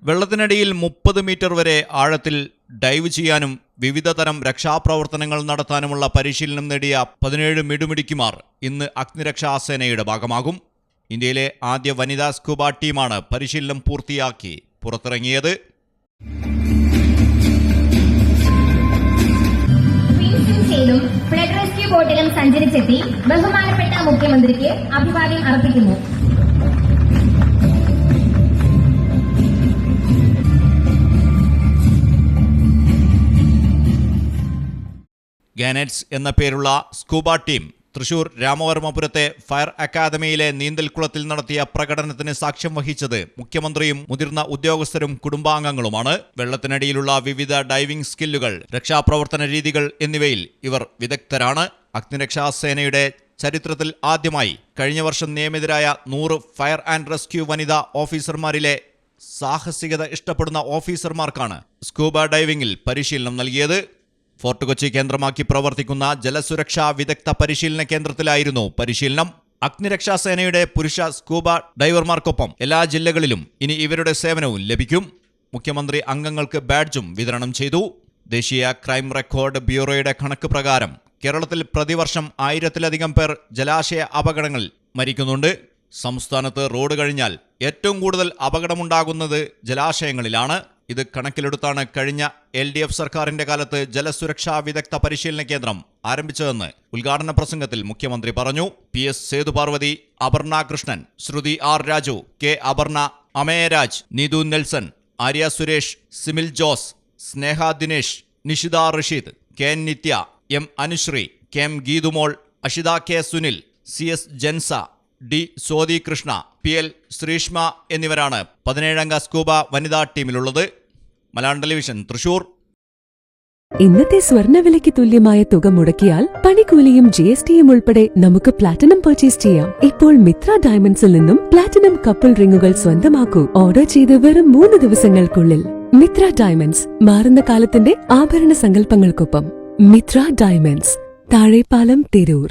വെള്ളത്തിനടിയിൽ 30 മീറ്റർ വരെ ആഴത്തിൽ ഡൈവ് ചെയ്യാനും വിവിധ തരം രക്ഷാപ്രവർത്തനങ്ങൾ നടത്താനുമുള്ള പരിശീലനം നേടിയ 17 മിടുമിടുക്കിമാർ ഇന്ന് അഗ്നിരക്ഷാസേനയുടെ ഭാഗമാകും. ഇന്ത്യയിലെ ആദ്യ വനിതാ സ്കൂബ ടീമാണ് പരിശീലനം പൂർത്തിയാക്കി പുറത്തിറങ്ങിയത്. ഫ്ലഡ് റെസ്ക്യൂ ബോട്ടിലും സഞ്ചരിച്ചെത്തി ബഹുമാനപ്പെട്ട മുഖ്യമന്ത്രിക്ക് അഭിവാദ്യം അർപ്പിക്കുന്നു. ഗാനറ്റ്സ് എന്ന പേരുള്ള സ്കൂബ ടീം തൃശൂർ രാമവർമ്മപുരത്തെ ഫയർ അക്കാദമിയിലെ നീന്തൽക്കുളത്തിൽ നടത്തിയ പ്രകടനത്തിന് സാക്ഷ്യം വഹിച്ചത് മുഖ്യമന്ത്രിയും മുതിർന്ന ഉദ്യോഗസ്ഥരും കുടുംബാംഗങ്ങളുമാണ്. വെള്ളത്തിനടിയിലുള്ള വിവിധ ഡൈവിംഗ് സ്കില്ലുകൾ, രക്ഷാപ്രവർത്തന രീതികൾ എന്നിവയിൽ ഇവർ വിദഗ്ധരാണ്. അഗ്നിരക്ഷാസേനയുടെ ചരിത്രത്തിൽ ആദ്യമായി കഴിഞ്ഞ വർഷം നിയമിതരായ 100 ഫയർ ആൻഡ് റെസ്ക്യൂ വനിതാ ഓഫീസർമാരിലെ സാഹസികത ഇഷ്ടപ്പെടുന്ന ഓഫീസർമാർക്കാണ് സ്കൂബ ഡൈവിംഗിൽ പരിശീലനം നൽകിയത്. ഫോർട്ട് കൊച്ചി കേന്ദ്രമാക്കി പ്രവർത്തിക്കുന്ന ജലസുരക്ഷാ വിദഗ്ധ പരിശീലന കേന്ദ്രത്തിലായിരുന്നു പരിശീലനം. അഗ്നിരക്ഷാസേനയുടെ പുരുഷ സ്കൂബ ഡൈവർമാർക്കൊപ്പം എല്ലാ ജില്ലകളിലും ഇനി ഇവരുടെ സേവനവും ലഭിക്കും. മുഖ്യമന്ത്രി അംഗങ്ങൾക്ക് ബാഡ്ജും വിതരണം ചെയ്തു. ദേശീയ ക്രൈം റെക്കോർഡ് ബ്യൂറോയുടെ കണക്ക് പ്രകാരം കേരളത്തിൽ പ്രതിവർഷം 1000-ലധികം പേർ ജലാശയ അപകടങ്ങളിൽ മരിക്കുന്നുണ്ട്. സംസ്ഥാനത്ത് റോഡ് കഴിഞ്ഞാൽ ഏറ്റവും കൂടുതൽ അപകടമുണ്ടാകുന്നത് ജലാശയങ്ങളിലാണ്. ഇത് കണക്കിലെടുത്താണ് കഴിഞ്ഞ LDF സർക്കാരിന്റെ കാലത്ത് ജലസുരക്ഷാ വിദഗ്ധ പരിശീലന കേന്ദ്രം ആരംഭിച്ചതെന്ന് ഉദ്ഘാടന പ്രസംഗത്തിൽ മുഖ്യമന്ത്രി പറഞ്ഞു. PS Sethuparvathi, Aparna Krishnan, Sruthi R Raju, K Aparna, Amayaraj, Neethu Nelson, Arya Suresh, Simil Jose, Sneha Dinesh, Nishitha Rasheed, KN Nithya, M Anusree, KM Geethumol, Ashitha K Sunil, CS Jensa, D Sodhi Krishna, PL Sreeshma എന്നിവരാണ് 17-അംഗ സ്കൂബ വനിതാ ടീമിലുള്ളത്. മലയാളം ടെലിവിഷൻ, തൃശൂർ. ഇന്നത്തെ സ്വർണ്ണവിലയ്ക്ക് തുല്യമായ തുക മുടക്കിയാൽ പണിക്കൂലിയും GSTയും ഉൾപ്പെടെ നമുക്ക് പ്ലാറ്റിനം പർച്ചേസ് ചെയ്യാം. ഇപ്പോൾ മിത്ര ഡയമണ്ട്സിൽ നിന്നും പ്ലാറ്റിനം കപ്പിൾ റിങ്ങുകൾ സ്വന്തമാക്കൂ. ഓർഡർ ചെയ്ത് വെറും 3 ദിവസങ്ങൾക്കുള്ളിൽ. മിത്ര ഡയമണ്ട്സ്, മാറുന്ന കാലത്തിന്റെ ആഭരണ സങ്കല്പങ്ങൾക്കൊപ്പം. മിത്ര ഡയമണ്ട്സ്, താഴെപ്പാലം, തിരൂർ.